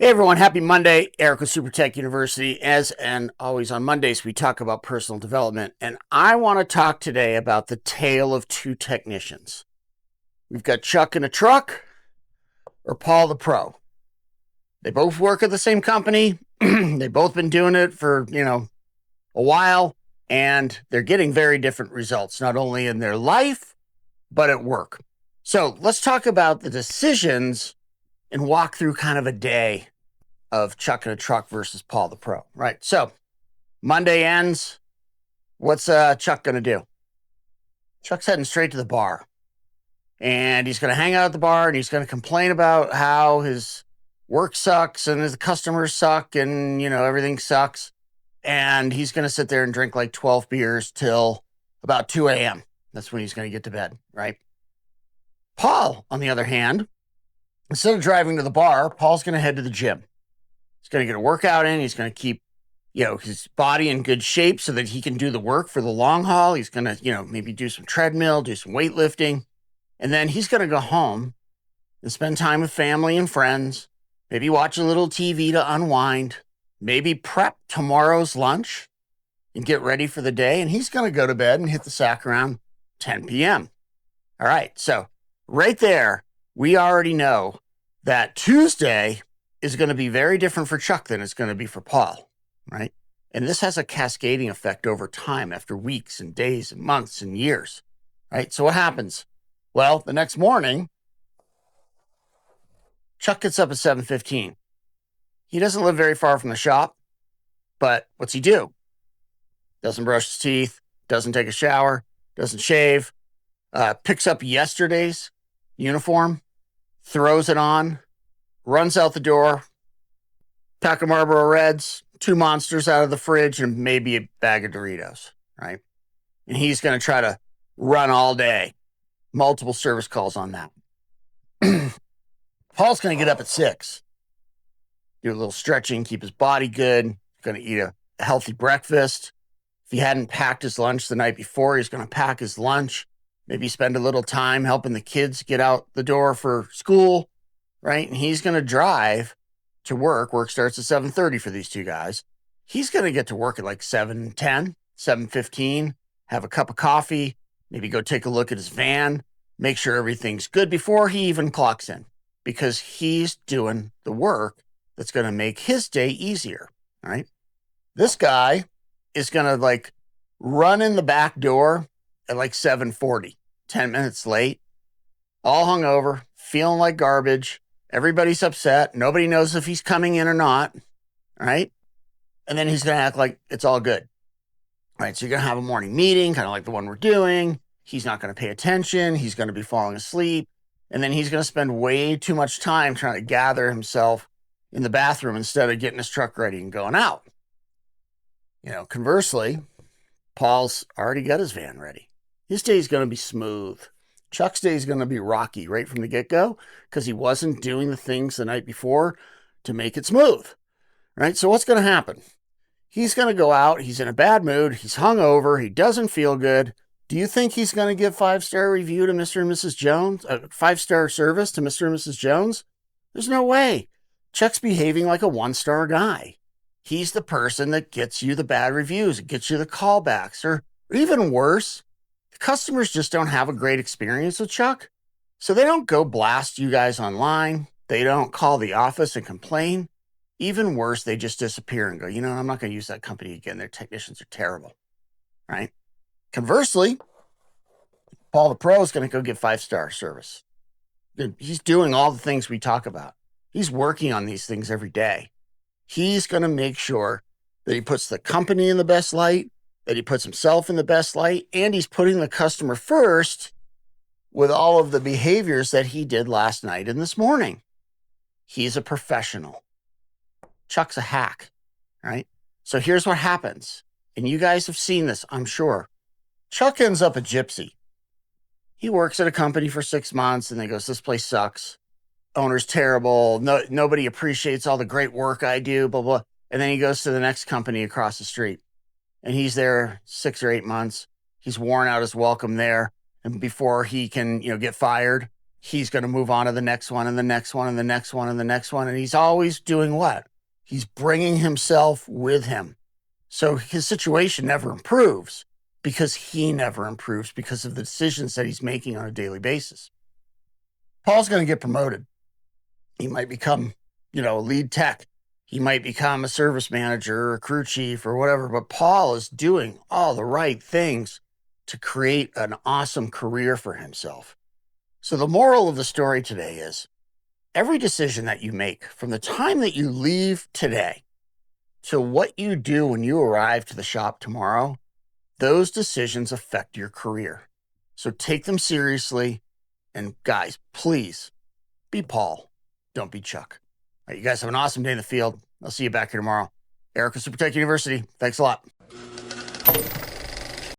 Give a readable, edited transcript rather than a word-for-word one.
Hey everyone, happy Monday. Eric with Super Tech University. As and always on Mondays, we talk about personal development. And I want to talk today about the tale of two technicians. We've got Chuck in a truck or Paul the pro. They both work at the same company. They've both been doing it for, a while, and they're getting very different results, not only in their life, but at work. So let's talk about the decisions and walk through kind of a day of Chuck in a truck versus Paul the pro, right? So Monday ends. What's Chuck going to do? Chuck's heading straight to the bar, and he's going to hang out at the bar, and he's going to complain about how his work sucks and his customers suck and, everything sucks. And he's going to sit there and drink like 12 beers till about 2 a.m. That's when he's going to get to bed, right? Paul, on the other hand, instead of driving to the bar, Paul's going to head to the gym. He's going to get a workout in. He's going to keep, his body in good shape so that he can do the work for the long haul. He's going to, maybe do some treadmill, do some weightlifting. And then he's going to go home and spend time with family and friends, maybe watch a little TV to unwind, maybe prep tomorrow's lunch and get ready for the day. And he's going to go to bed and hit the sack around 10 p.m. All right. So right there, we already know that Tuesday is going to be very different for Chuck than it's going to be for Paul, right? And this has a cascading effect over time after weeks and days and months and years, right? So what happens? Well, the next morning, Chuck gets up at 7:15. He doesn't live very far from the shop, but what's he do? Doesn't brush his teeth, doesn't take a shower, doesn't shave, picks up yesterday's uniform, throws it on, runs out the door, pack of Marlboro Reds, 2 Monsters out of the fridge, and maybe a bag of Doritos, right? And he's going to try to run all day. Multiple service calls on that. Paul's going to get up at 6, do a little stretching, keep his body good, going to eat a healthy breakfast. If he hadn't packed his lunch the night before, he's going to pack his lunch, maybe spend a little time helping the kids get out the door for school, right? And he's going to drive to work. Work starts at 7:30 for these two guys. He's going to get to work at like 7:10, 7:15, have a cup of coffee, maybe go take a look at his van, make sure everything's good before he even clocks in, because he's doing the work that's going to make his day easier, right? This guy is going to like run in the back door at like 7:40, 10 minutes late, all hungover, feeling like garbage. Everybody's upset. Nobody knows if he's coming in or not, right? And then he's going to act like it's all good, right? So you're going to have a morning meeting, kind of like the one we're doing. He's not going to pay attention. He's going to be falling asleep. And then he's going to spend way too much time trying to gather himself in the bathroom instead of getting his truck ready and going out. Conversely, Paul's already got his van ready. His day's going to be smooth. Chuck's day is going to be rocky right from the get-go because he wasn't doing the things the night before to make it smooth, right? So what's going to happen? He's going to go out. He's in a bad mood. He's hungover. He doesn't feel good. Do you think he's going to give 5-star review to Mr. and Mrs. Jones? 5-star service to Mr. and Mrs. Jones? There's no way. Chuck's behaving like a 1-star guy. He's the person that gets you the bad reviews, gets you the callbacks, or even worse, the customers just don't have a great experience with Chuck. So they don't go blast you guys online. They don't call the office and complain. Even worse, they just disappear and go, I'm not going to use that company again. Their technicians are terrible, right? Conversely, Paul the pro is going to go get 5-star service. He's doing all the things we talk about. He's working on these things every day. He's going to make sure that he puts the company in the best light, that he puts himself in the best light, and he's putting the customer first with all of the behaviors that he did last night and this morning. He's a professional. Chuck's a hack, right? So here's what happens. And you guys have seen this, I'm sure. Chuck ends up a gypsy. He works at a company for 6 months and then goes, this place sucks. Owner's terrible. Nobody appreciates all the great work I do, blah, blah. And then he goes to the next company across the street. And he's there 6 or 8 months. He's worn out his welcome there. And before he can, get fired, he's going to move on to the next one and the next one and the next one and the next one. And he's always doing what? He's bringing himself with him. So his situation never improves because he never improves because of the decisions that he's making on a daily basis. Paul's going to get promoted. He might become, a lead tech. He might become a service manager or a crew chief or whatever, but Paul is doing all the right things to create an awesome career for himself. So the moral of the story today is every decision that you make from the time that you leave today to what you do when you arrive to the shop tomorrow, those decisions affect your career. So take them seriously. And guys, please be Paul. Don't be Chuck. All right, you guys have an awesome day in the field. I'll see you back here tomorrow. Eric with SuperTech University. Thanks a lot.